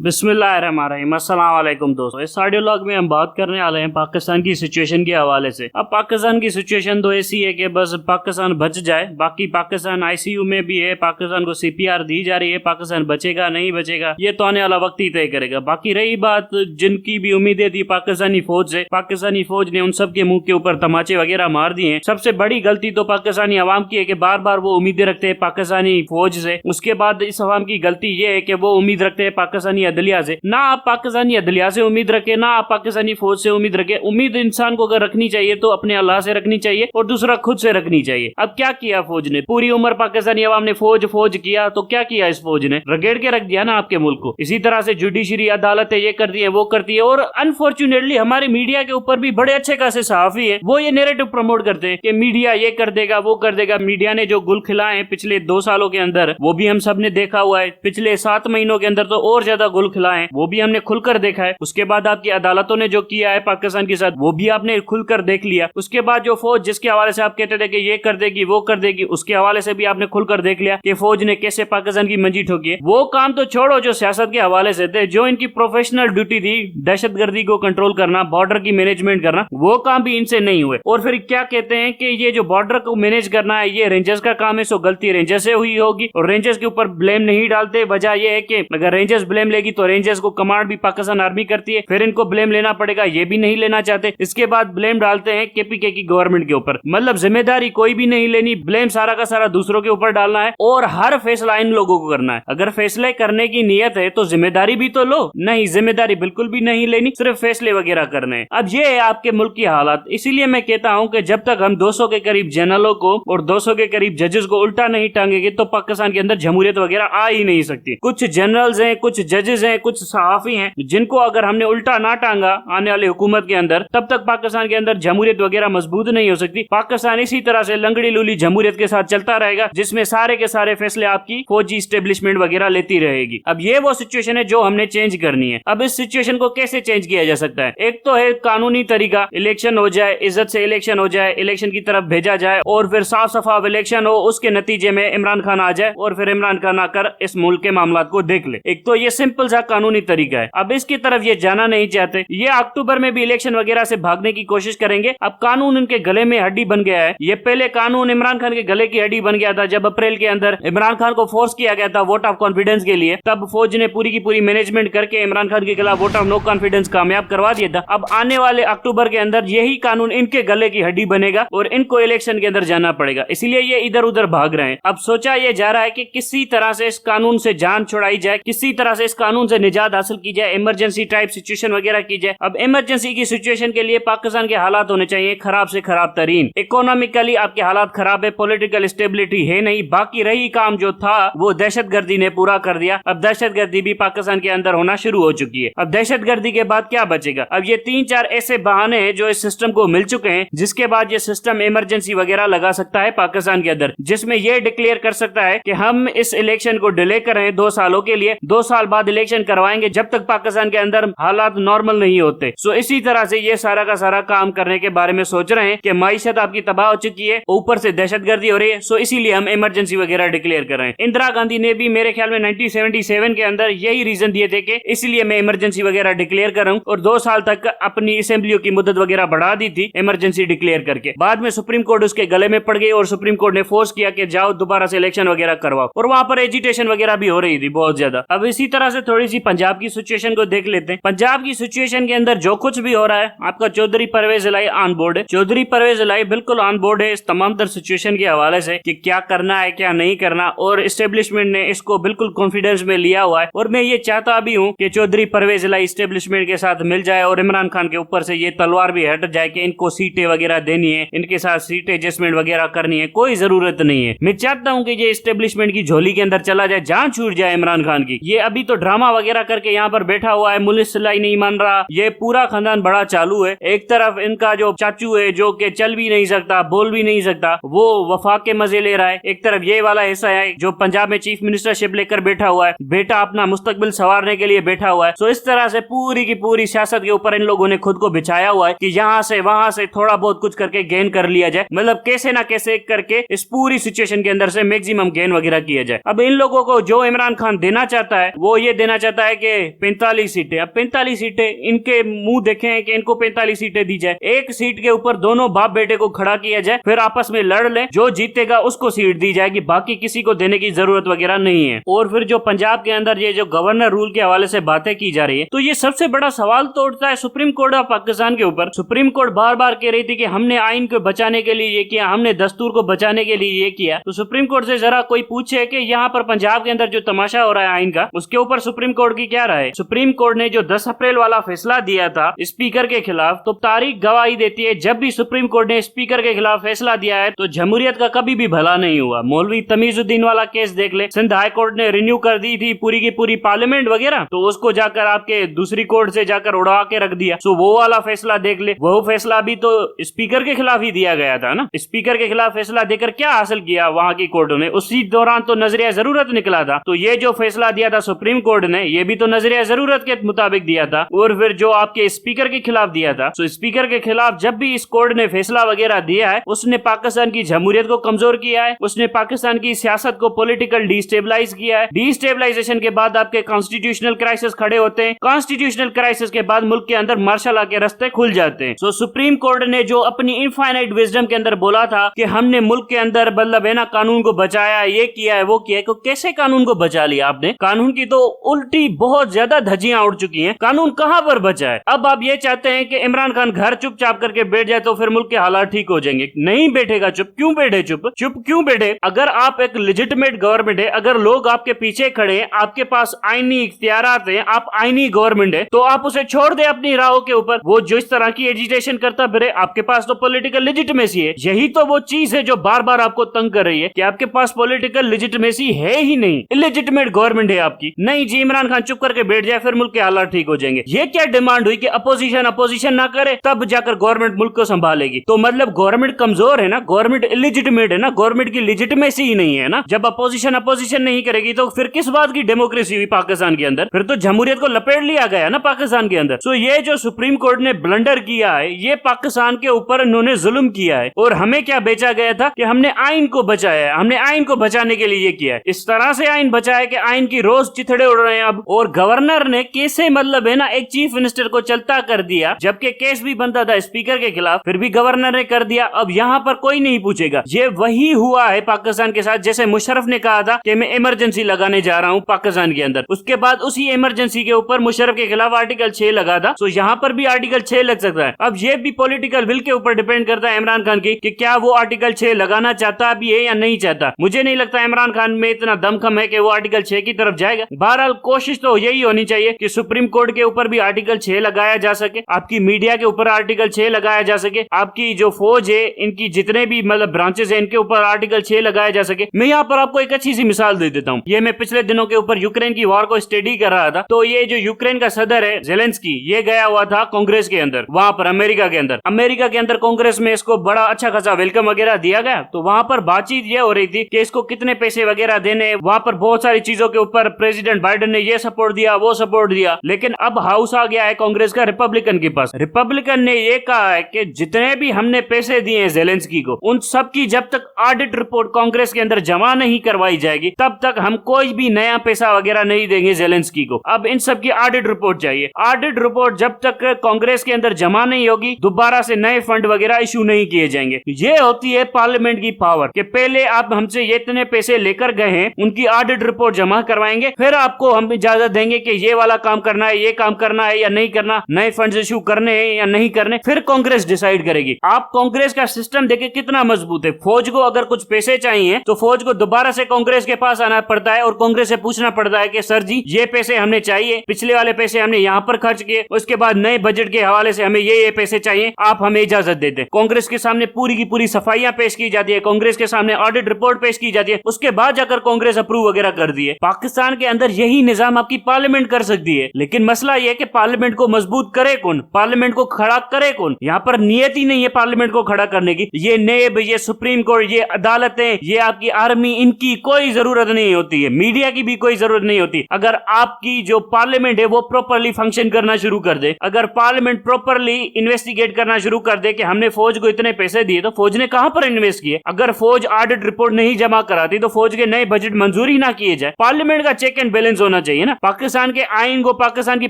बिस्मिल्लाहिर्रहमानिर्रहीम, अस्सलाम वालेकुम दोस्तों। इस ऑडियो लॉग में हम बात करने वाले हैं पाकिस्तान की सिचुएशन के हवाले से। अब पाकिस्तान की सिचुएशन तो ऐसी है कि बस पाकिस्तान बच जाए, बाकी पाकिस्तान आईसीयू में भी है, पाकिस्तान को सीपीआर दी जा रही है, पाकिस्तान बचेगा नहीं बचेगा ये तो आने वाला वक्त ही तय करेगा। बाकी रही बात जिनकी भी उम्मीदें थी पाकिस्तानी फौज से, पाकिस्तानी फौज ने उन सब के मुंह के ऊपर तमाचे वगैरह मार दिए हैं। सबसे बड़ी गलती तो पाकिस्तानी अवाम की है कि बार बार वो उम्मीदें रखते हैं पाकिस्तानी फौज से। उसके बाद इस अवाम की गलती ये है कि वो उम्मीद रखते हैं पाकिस्तानी अदलिया से। ना आप पाकिस्तानी अदलिया से उम्मीद रखें, ना आप पाकिस्तानी फौज से उम्मीद रखें। उम्मीद इंसान को अगर रखनी चाहिए तो अपने अल्लाह से रखनी चाहिए और दूसरा खुद से रखनी चाहिए। अब क्या किया फौज ने? पूरी उम्र पाकिस्तानी अवाम ने फौज फौज किया, तो क्या किया इस फौज ने? रगेड़ के रख दिया ना आपके मुल्क को। इसी तरह से जुडिशरी अदालतें ये करती है वो करती है, और अनफॉर्चुनेटली हमारे मीडिया के ऊपर भी बड़े अच्छे खासे सहाफी है, वो ये नैरेटिव प्रमोट करते हैं कि मीडिया ये कर देगा वो कर देगा। मीडिया ने जो गुल खिलाए हैं पिछले 2 सालों के अंदर वो भी हम सब ने देखा हुआ है। पिछले 7 महीनों के अंदर तो और ज्यादा गुल खिलाए हैं, वो भी हमने खुलकर देखा है। उसके बाद आपकी अदालतों ने जो किया है पाकिस्तान के साथ वो भी आपने खुलकर देख लिया। उसके बाद जो फौज जिसके हवाले से आप कहते थे कि ये कर देगी वो कर देगी, उसके हवाले से भी आपने खुलकर देख लिया कि फौज ने कैसे पाकिस्तान की मंजी ठोकी है। वो काम तो छोड़ो जो सियासत के हवाले से थे, जो इनकी प्रोफेशनल ड्यूटी थी दहशतगर्दी को कंट्रोल करना, बॉर्डर की मैनेजमेंट करना, वो काम भी इनसे नहीं हुए। और फिर क्या कहते हैं कि ये जो बॉर्डर को मैनेज करना है ये रेंजर्स का काम है, सो गलती रेंजर्स से हुई होगी, और रेंजर्स के ऊपर ब्लेम नहीं डालते। वजह यह है कि अगर रेंजर्स ब्लेम लेगी तो रेंजर्स को कमांड भी पाकिस्तान आर्मी करती है, फिर इनको ब्लेम लेना पड़ेगा, ये भी नहीं लेना चाहते। इसके बाद ब्लेम डालते हैं केपीके की गवर्नमेंट के ऊपर। मतलब जिम्मेदारी कोई भी नहीं लेनी, ब्लेम सारा का सारा दूसरों के ऊपर डालना है, और हर फैसला इन लोगों को करना है। अगर फैसले करने की नियत है तो जिम्मेदारी भी तो लो। नहीं, जिम्मेदारी बिल्कुल भी नहीं लेनी, सिर्फ फैसले वगैरह करने हैं। अब ये है आपके मुल्क की हालात। इसीलिए मैं कहता हूं कि जब तक हम 200 के करीब जनरलों को और 200 के करीब जजेस को उल्टा नहीं टांगेंगे तो पाकिस्तान के अंदर जमहूरियत वगैरह आ ही नहीं सकती। कुछ जनरल्स हैं, कुछ जजेस हैं, कुछ सहाफी हैं जिनको अगर हमने उल्टा ना टांगा आने वाली हुकूमत के अंदर, तब तक पाकिस्तान के अंदर जमहूरियत वगैरह मजबूत नहीं हो सकती। पाकिस्तान इसी तरह से लंगड़ी लूली जमहूरियत के साथ चलता रहेगा जिसमें सारे के सारे फैसले आपकी फौजी स्टेब्लिशमेंट वगैरह लेती रहेगी। अब ये वो सिचुएशन है जो हमने चेंज करनी है। अब इस सिचुएशन को कैसे चेंज किया जा सकता है? एक तो है कानूनी तरीका, इलेक्शन हो जाए, इज्जत से इलेक्शन हो जाए, इलेक्शन की तरफ भेजा जाए, और फिर साफ सफा इलेक्शन हो, उसके नतीजे में इमरान खान आ जाए और फिर इमरान खान आकर इस मुल्क के मामला को देख ले। एक तो ये सिंपल सा कानूनी तरीका है। अब इसकी तरफ ये जाना नहीं चाहते, ये अक्टूबर में भी इलेक्शन वगैरह से भागने की कोशिश करेंगे। अब कानून इनके गले में हड्डी बन गया है। ये पहले कानून इमरान खान के गले की हड्डी बन गया था जब अप्रैल के अंदर इमरान खान को फोर्स किया गया था वोट ऑफ कॉन्फिडेंस के लिए। तब फौज ने पूरी की पूरी मैनेजमेंट करके इमरान खान के खिलाफ वोट ऑफ नो कॉन्फिडेंस कामयाब करवा दिया था। अब आने वाले अक्टूबर के अंदर यही कानून इनके गले की हड्डी बनेगा और इनको इलेक्शन के अंदर जाना पड़ेगा। इसीलिए ये इधर उधर भाग रहे हैं। अब सोचा यह जा रहा है कि किसी तरह से इस कानून से जान छुड़ाई जाए, किसी तरह से इस कानून से निजात हासिल की जाए, इमरजेंसी टाइप सिचुएशन वगैरह की जाए। अब इमरजेंसी की सिचुएशन के लिए पाकिस्तान के हालात होने चाहिए खराब से खराब तरीन। इकोनॉमिकली आपके हालात खराब है, पॉलिटिकल स्टेबिलिटी है नहीं, बाकी रही काम जो था वो दहशतगर्दी ने पूरा कर दिया। अब दहशतगर्दी भी पाकिस्तान के अंदर होना शुरू हो चुकी है। अब दहशतगर्दी के बाद क्या बचेगा? अब ये 3-4 ऐसे बहाने हैं जो इस सिस्टम को मिल चुके हैं जिसके बाद ये सिस्टम इमरजेंसी वगैरह लगा सकता है पाकिस्तान के अंदर, जिसमें यह डिक्लेयर कर सकता है कि हम इस इलेक्शन को डिले कर रहे हैं 2 सालों के लिए, 2 साल बाद इलेक्शन करवाएंगे जब तक पाकिस्तान के अंदर हालात नॉर्मल नहीं होते। सो इसी तरह से ये सारा का सारा काम करने के बारे में सोच रहे हैं कि माइशत आपकी तबाह हो चुकी है, ऊपर से दहशतगर्दी हो रही है, सो इसीलिए हम इमरजेंसी वगैरह डिक्लेयर कर रहे हैं। इंदिरा गांधी ने भी मेरे ख्याल में 1977 के अंदर यही रीजन दिए थे कि इसलिए मैं इमरजेंसी वगैरह डिक्लेयर कर रहा हूं, और 2 साल तक अपनी असेंबलियों की मुद्दत वगैरह बढ़ा दी थी इमरजेंसी डिक्लेयर करके। बाद में सुप्रीम कोर्ट उसके गले में पड़ गई और सुप्रीम कोर्ट ने फोर्स किया कि जाओ दोबारा से इलेक्शन वगैरह करवाओ, और वहां पर एजिटेशन वगैरह भी हो रही थी बहुत ज्यादा। अब इसी तरह से थोड़ी सी पंजाब की सिचुएशन को देख लेते हैं। पंजाब की सिचुएशन के अंदर जो कुछ भी हो रहा है, आपका चौधरी परवेज इलाही ऑन बोर्ड है। चौधरी परवेज इलाही बिल्कुल ऑन बोर्ड है इस तमाम तर सिचुएशन के हवाले से कि क्या करना है क्या नहीं करना, और एस्टेब्लिशमेंट ने इसको बिल्कुल कॉन्फिडेंस में लिया हुआ है। और मैं ये चाहता भी हूँ कि चौधरी परवेज इलाही एस्टेब्लिशमेंट के साथ मिल जाए और इमरान खान के ऊपर से ये तलवार भी हट जाए कि इनको सीटें वगैरह देनी है, इनके साथ सीट एडजस्टमेंट वगैरह करनी है, कोई जरूरत नहीं है। मैं चाहता हूँ कि ये एस्टेब्लिशमेंट की झोली के अंदर चला जाए, जान छूट जाए इमरान खान की। ये अभी तो ड्रामा वगैरह करके यहाँ पर बैठा हुआ है, मुलिस सिलाई नहीं मान रहा, ये पूरा खानदान बड़ा चालू है। एक तरफ इनका जो चाचू है जो कि चल भी नहीं सकता, बोल भी नहीं सकता, वो वफाक के मजे ले रहा है। एक तरफ ये वाला हिस्सा है जो पंजाब में चीफ मिनिस्टरशिप लेकर बैठा हुआ है, बेटा अपना मुस्तकबिल संवारने के लिए बैठा हुआ है। तो इस तरह से पूरी की पूरी सियासत के ऊपर इन लोगों ने खुद को बिछाया हुआ है कि यहाँ से वहां से थोड़ा बहुत कुछ करके गेन कर लिया जाए, मतलब कैसे ना कैसे करके इस पूरी सिचुएशन के अंदर से मैक्सिमम गेन वगैरह किया जाए। अब इन लोगों को जो इमरान खान देना चाहता है वो ये देना कहना चाहता है कि 45 सीटें। अब 45 सीटें, इनके मुंह देखे हैं कि इनको 45 सीटें दी जाए, एक सीट के ऊपर दोनों बाप बेटे को खड़ा किया जाए, फिर आपस में लड़ ले, जो जीतेगा उसको सीट दी जाएगी, बाकी किसी को देने की जरूरत वगैरह नहीं है। और फिर जो पंजाब के अंदर ये जो गवर्नर रूल के हवाले से बातें की जा रही है, तो ये सबसे बड़ा सवाल तो उठता है सुप्रीम कोर्ट ऑफ पाकिस्तान के ऊपर। सुप्रीम कोर्ट बार बार कह रही थी कि हमने आइन को बचाने के लिए ये किया, हमने दस्तूर को बचाने के लिए ये किया। तो सुप्रीम कोर्ट से जरा कोई पूछे कि यहाँ पर पंजाब के अंदर जो तमाशा हो रहा है आइन का, उसके ऊपर सुप्रीम कोर्ट की क्या राय है। सुप्रीम कोर्ट ने जो 10 अप्रैल वाला फैसला दिया था स्पीकर के खिलाफ, तो तारीख गवाही देती है जब भी सुप्रीम कोर्ट ने स्पीकर के खिलाफ फैसला दिया है तो जमहूरियत का कभी भी भला नहीं हुआ। मौलवी तमीजुद्दीन वाला केस देख ले, सिंध हाई कोर्ट ने रिन्यू कर दी थी पूरी की पूरी पार्लियामेंट वगैरह, तो उसको जाकर आपके दूसरी कोर्ट से जाकर उड़ा के रख दिया। सो वो वाला फैसला देख ले, वो फैसला भी तो स्पीकर के खिलाफ ही दिया गया था ना। स्पीकर के खिलाफ फैसला देकर क्या हासिल किया वहां की कोर्टों ने, उसी दौरान तो नजरिया जरूरत निकला था। तो ये जो फैसला दिया था सुप्रीम कोर्ट ने, ये भी तो नजरिया जरूरत के मुताबिक दिया था। और फिर जो आपके स्पीकर के खिलाफ दिया था, तो स्पीकर के खिलाफ जब भी इस कोर्ट ने फैसला वगैरह दिया है, उसने पाकिस्तान की जमहूरियत को कमजोर किया है, उसने पाकिस्तान की सियासत को पॉलिटिकल डिस्टेबलाइज किया है। डिस्टेबलाइजेशन के बाद आपके कॉन्स्टिट्यूशनल क्राइसिस खड़े होते हैं, कॉन्स्टिट्यूशनल क्राइसिस के बाद मुल्क के अंदर मार्शल लॉ के रास्ते खुल जाते हैं। सो सुप्रीम कोर्ट ने जो अपनी इनफाइनाइट विजडम के अंदर बोला था कि हमने मुल्क के अंदर मतलब है ना कानून को बचाया, ये किया है वो किया है, कैसे कानून को बचा लिया आपने? कानून की तो उल्टी बहुत ज्यादा धज्जियां उड़ चुकी हैं, कानून कहां पर बचा है? अब आप ये चाहते हैं कि इमरान खान घर चुपचाप करके बैठ जाए तो फिर मुल्क के हालात ठीक हो जाएंगे। नहीं बैठेगा चुप। क्यों बैठे चुप? चुप क्यों बैठे? अगर आप एक लेजिटिमेट गवर्नमेंट है, अगर लोग आपके पीछे खड़े हैं, आपके पास आईनी इख्तियारात हैं, आप आईनी गवर्नमेंट है, तो आप उसे छोड़ दे अपनी राहों के ऊपर। वो जो इस तरह की एजिटेशन करता फिरे, आपके पास तो पॉलिटिकल लेजिटिमेसी है। यही तो वो चीज है जो बार बार आपको तंग कर रही है कि आपके पास पॉलिटिकल लेजिटिमेसी है ही नहीं, इलेजिटिमेट गवर्नमेंट है आपकी। नहीं जी, इमरान खान चुप करके बैठ जाए फिर मुल्क के हालात ठीक हो जाएंगे। ये क्या डिमांड हुई कि अपोजिशन ना करे तब जाकर गवर्नमेंट मुल्क को संभालेगी? तो मतलब गवर्नमेंट कमजोर है ना, गवर्नमेंट इलेजिटिमेट है ना, गवर्नमेंट की लेजिटिमेसी ही नहीं है ना। जब अपोजिशन नहीं करेगी तो फिर किस बात की डेमोक्रेसी हुई पाकिस्तान के अंदर? फिर तो जमहूरियत को लपेट लिया गया ना पाकिस्तान के अंदर। सो ये जो सुप्रीम कोर्ट ने ब्लंडर किया है, ये पाकिस्तान के ऊपर इन्होंने जुल्म किया है। और हमें क्या बेचा गया था कि हमने आइन को बचाया है, हमने आइन को बचाने के लिए ये किया है। इस तरह से आइन बचाया कि आइन की रोज चिथड़े उड़ रहे हैं अब। और गवर्नर ने कैसे मतलब है ना एक चीफ मिनिस्टर को चलता कर दिया, जबकि केस भी बनता था स्पीकर के खिलाफ, फिर भी गवर्नर ने कर दिया। अब यहाँ पर कोई नहीं पूछेगा। ये वही हुआ है पाकिस्तान के साथ जैसे मुशर्रफ ने कहा था कि मैं इमरजेंसी लगाने जा रहा हूँ पाकिस्तान के अंदर। उसके बाद उसी इमरजेंसी के ऊपर मुशर्रफ के खिलाफ आर्टिकल 6 लगा था। तो यहाँ पर भी आर्टिकल 6 लग सकता है। अब ये भी पॉलिटिकल विल के ऊपर डिपेंड करता है इमरान खान की कि क्या वो आर्टिकल 6 लगाना चाहता भी है या नहीं चाहता। मुझे नहीं लगता इमरान खान में इतना दमखम है कि वो आर्टिकल 6 की तरफ जाएगा। बहरहाल कोशिश तो यही होनी चाहिए कि सुप्रीम कोर्ट के ऊपर भी आर्टिकल 6 लगाया जा सके, आपकी मीडिया के ऊपर आर्टिकल 6 लगाया जा सके, आपकी जो फौज है इनकी जितने भी मतलब ब्रांचेस है इनके ऊपर आर्टिकल 6 लगाया जा सके। मैं यहाँ पर आपको एक अच्छी सी मिसाल दे देता हूँ। ये मैं पिछले दिनों के ऊपर यूक्रेन की वॉर को स्टडी कर रहा था। तो ये जो यूक्रेन का सदर है ज़ेलेंस्की, ये गया हुआ था कांग्रेस के अंदर, वहां पर अमेरिका के अंदर कांग्रेस में इसको बड़ा अच्छा खासा वेलकम वगैरह दिया गया। तो वहां पर बातचीत ये हो रही थी कि इसको कितने पैसे वगैरह देने, वहां पर बहुत सारी चीजों के ऊपर प्रेसिडेंट बाइडेन ने ये सपोर्ट दिया वो सपोर्ट दिया। लेकिन अब हाउस आ गया है कांग्रेस का रिपब्लिकन के पास। रिपब्लिकन ने ये कहा है कि जितने भी हमने पैसे दिए हैं ज़ेलेंस्की को, उन सब की जब तक ऑडिट रिपोर्ट कांग्रेस के अंदर जमा नहीं करवाई जाएगी तब तक हम कोई भी नया पैसा वगैरह नहीं देंगे ज़ेलेंस्की को। अब इन सब की ऑडिट रिपोर्ट चाहिए। ऑडिट रिपोर्ट जब तक कांग्रेस के अंदर जमा नहीं होगी, दोबारा से नए फंड वगैरह इशू नहीं किए जाएंगे। ये होती है पार्लियामेंट की पावर कि पहले आप हमसे ये इतने पैसे लेकर गए हैं, उनकी ऑडिट रिपोर्ट जमा करवाएंगे, फिर आपको हम इजाजत देंगे कि ये वाला काम करना है, ये काम करना है या नहीं करना, नए फंड इशू करने हैं या नहीं करने, फिर कांग्रेस डिसाइड करेगी। आप कांग्रेस का सिस्टम देखें कितना मजबूत है। फौज को अगर कुछ पैसे चाहिए तो फौज को दोबारा से कांग्रेस के पास आना पड़ता है और कांग्रेस से पूछना पड़ता है कि सर जी ये पैसे हमने चाहिए, पिछले वाले पैसे हमने यहाँ पर खर्च किए, उसके बाद नए बजट के हवाले से हमें ये पैसे चाहिए, आप हमें इजाजत दे दें। कांग्रेस के सामने पूरी की पूरी सफाइयां पेश की जाती है, कांग्रेस के सामने ऑडिट रिपोर्ट पेश की जाती है, उसके बाद जाकर कांग्रेस अप्रूव वगैरह कर दी है। पाकिस्तान के अंदर यही निजाम आपकी पार्लियामेंट कर सकती है। लेकिन मसला यह है कि पार्लियामेंट को मजबूत करे कौन, पार्लियामेंट को खड़ा करे कौन? यहाँ पर नियत ही नहीं है पार्लियामेंट को खड़ा करने की। ये नेब, ये सुप्रीम कोर्ट, ये अदालतें, ये आपकी आर्मी, इनकी कोई जरूरत नहीं होती है। मीडिया की भी कोई जरूरत नहीं होती। अगर आपकी जो पार्लियामेंट है वो प्रॉपरली फंक्शन करना शुरू कर दे, अगर पार्लियामेंट प्रॉपरली इन्वेस्टिगेट करना शुरू कर दे कि हमने फौज को इतने पैसे दिए तो फौज ने कहां पर इन्वेस्ट किए, अगर फौज ऑडिट रिपोर्ट नहीं जमा कराती तो फौज के नए बजट मंजूरी ना किए जाए। पार्लियामेंट का चेक एंड बैलेंस होना होना चाहिए ना। पाकिस्तान के आइन को, पाकिस्तान की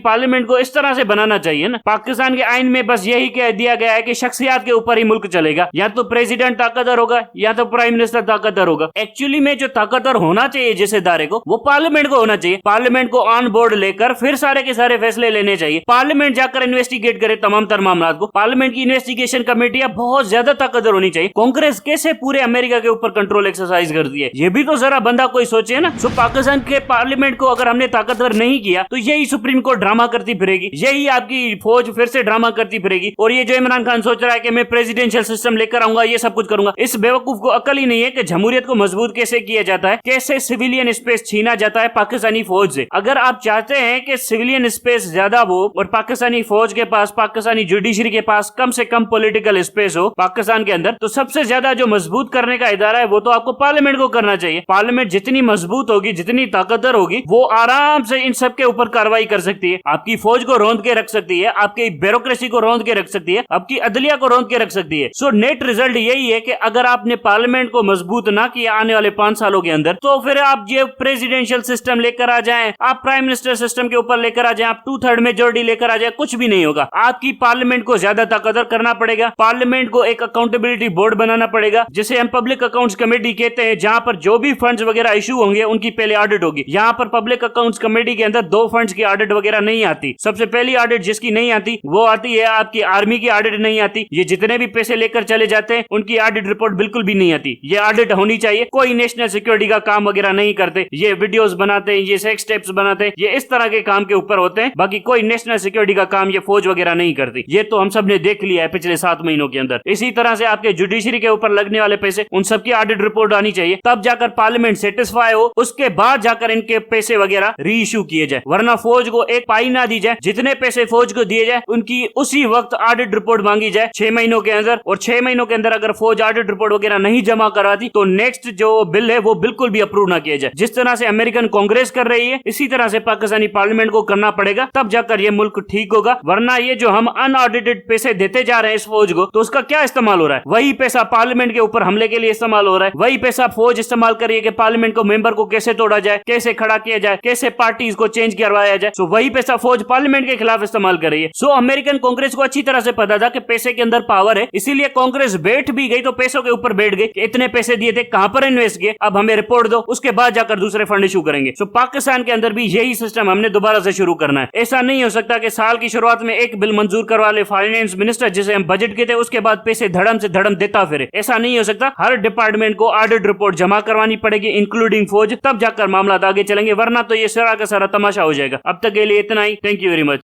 पार्लियामेंट को इस तरह से बनाना चाहिए ना। पाकिस्तान के आइन में बस यही कह दिया गया है कि शख्सियत के ऊपर ही मुल्क चलेगा, या तो प्रेसिडेंट ताकतवर होगा या तो प्राइम मिनिस्टर ताकतवर होगा। एक्चुअली में जो ताकतवर होना चाहिए जिस इदारे को, वो पार्लियामेंट को होना चाहिए। पार्लियामेंट को ऑन बोर्ड लेकर फिर सारे के सारे फैसले लेने चाहिए। पार्लियामेंट जाकर इन्वेस्टिगेट करे तमाम तर मामला को। पार्लियामेंट की इन्वेस्टिगेशन कमेटियां बहुत ज्यादा ताकतवर होनी चाहिए। कांग्रेस कैसे पूरे अमेरिका के ऊपर कंट्रोल एक्सरसाइज करती है, ये भी तो जरा बंदा कोई सोचे ना। सो पाकिस्तान के पार्लियामेंट को अगर हमने ताकतवर नहीं किया तो यही सुप्रीम कोर्ट ड्रामा करती फिरेगी, यही आपकी फौज फिर से ड्रामा करती फिरेगी। और ये जो इमरान खान सोच रहा है कि मैं प्रेसिडेंशियल सिस्टम लेकर आऊंगा, ये सब कुछ करूंगा, इस बेवकूफ को अकल ही नहीं है कि जमहूरियत को मजबूत कैसे किया जाता है, कैसे सिविलियन स्पेस छीना जाता है पाकिस्तानी फौज से। अगर आप चाहते हैं कि सिविलियन स्पेस ज्यादा हो और पाकिस्तानी फौज के पास, पाकिस्तानी जुडिशरी के पास कम से कम पॉलिटिकल स्पेस हो पाकिस्तान के अंदर, तो सबसे ज्यादा जो मजबूत करने का इदारा है वो तो आपको पार्लियामेंट को करना चाहिए। पार्लियामेंट जितनी मजबूत होगी, जितनी ताकतवर होगी, वो आराम से इन सब के ऊपर कार्रवाई कर सकती है। आपकी फौज को रौंद के रख सकती है, आपकी ब्यूरोक्रेसी को रौंद के रख सकती है, आपकी अदलिया को रौंद के रख सकती है। सो नेट रिजल्ट यही है कि अगर आपने पार्लियामेंट को मजबूत ना किया आने वाले 5 सालों के अंदर, तो फिर आप ये प्रेसिडेंशियल सिस्टम लेकर आ जाएं, आप प्राइम मिनिस्टर सिस्टम के ऊपर लेकर आ जाएं, आप 2/3 मेजोरिटी लेकर आ जाए, कुछ भी नहीं होगा। आपकी पार्लियामेंट को ज्यादा ताकतवर करना पड़ेगा। पार्लियामेंट को एक अकाउंटेबिलिटी बोर्ड बनाना पड़ेगा, जिसे हम पब्लिक अकाउंट्स कमेटी कहते हैं, जहां पर जो भी फंड्स वगैरह इशू होंगे उनकी पहले ऑडिट होगी। यहाँ पर पब्लिक अकाउंट्स कमेटी के अंदर 2 फंड्स की ऑडिट वगैरह नहीं आती। सबसे पहली ऑडिट जिसकी नहीं आती वो आती है आपकी आर्मी की ऑडिट नहीं आती। ये जितने भी पैसे लेकर चले जाते हैं उनकी ऑडिट रिपोर्ट बिल्कुल भी नहीं आती। ये ऑडिट होनी चाहिए। कोई नेशनल सिक्योरिटी का काम वगैरह नहीं करते, ये वीडियोस बनाते हैं, ये सेक्स टेप्स बनाते हैं, ये इस तरह के काम के ऊपर होते हैं। बाकी कोई नेशनल सिक्योरिटी का काम ये फौज वगैरह नहीं करती। ये तो हम सब ने देख लिया है पिछले 7 महीनों के अंदर। इसी तरह से आपके जुडिशरी के ऊपर लगने वाले पैसे, उन सबकी ऑडिट रिपोर्ट आनी चाहिए, तब जाकर पार्लियामेंट सेटिस्फाई हो, उसके बाद जाकर इनके पैसे वगैरह री इशू किए जाए। वरना फौज को एक पाई ना दी जाए, जितने पैसे फौज को दिए जाए उनकी उसी वक्त ऑडिट रिपोर्ट मांगी जाए 6 महीनों के अंदर। और 6 महीनों के अंदर अगर फौज ऑडिट रिपोर्ट वगैरह नहीं जमा कराती तो नेक्स्ट जो बिल है वो बिल्कुल भी अप्रूव ना किया जाए। जिस तरह से अमेरिकन कांग्रेस कर रही है, इसी तरह से पाकिस्तानी पार्लियामेंट को करना पड़ेगा, तब जाकर ये मुल्क ठीक होगा। वरना ये जो हम अनऑडिटेड पैसे देते जा रहे हैं इस फौज को, तो उसका क्या इस्तेमाल हो रहा है? वही पैसा पार्लियामेंट के ऊपर हमले के लिए इस्तेमाल हो रहा है। वही पैसा फौज इस्तेमाल कर रही है कि पार्लियामेंट को मेंबर को कैसे तोड़ा जाए, कैसे खड़ा किया जाए, कैसे पार्टीज को चेंज करवाया जाए। सो वही पैसा फौज पार्लियामेंट के खिलाफ इस्तेमाल कर रही है। सो अमेरिकन कांग्रेस को अच्छी तरह से पता था कि पैसे के अंदर पावर है, इसीलिए कांग्रेस बैठ भी गई तो पैसों के ऊपर बैठ गई कि इतने पैसे दिए थे, कहां पर इन्वेस्ट किए, अब हमें रिपोर्ट दो, उसके बाद जाकर दूसरे फंड इशू करेंगे। सो पाकिस्तान के अंदर भी यही सिस्टम हमने दोबारा से शुरू करना है। ऐसा नहीं हो सकता कि साल की शुरुआत में एक बिल मंजूर करवा ले फाइनेंस मिनिस्टर, जिसे हम बजट कहते हैं, उसके बाद पैसे धड़म से धड़म देता फिरे। ऐसा नहीं हो सकता। हर डिपार्टमेंट को ऑडिट रिपोर्ट जमा करवानी पड़ेगी, इंक्लूडिंग फौज, तब जाकर मामला आगे चलेंगे। वरना तो ये सारा का सारा तमाशा हो जाएगा। अब तक के लिए इतना ही। Thank you very much.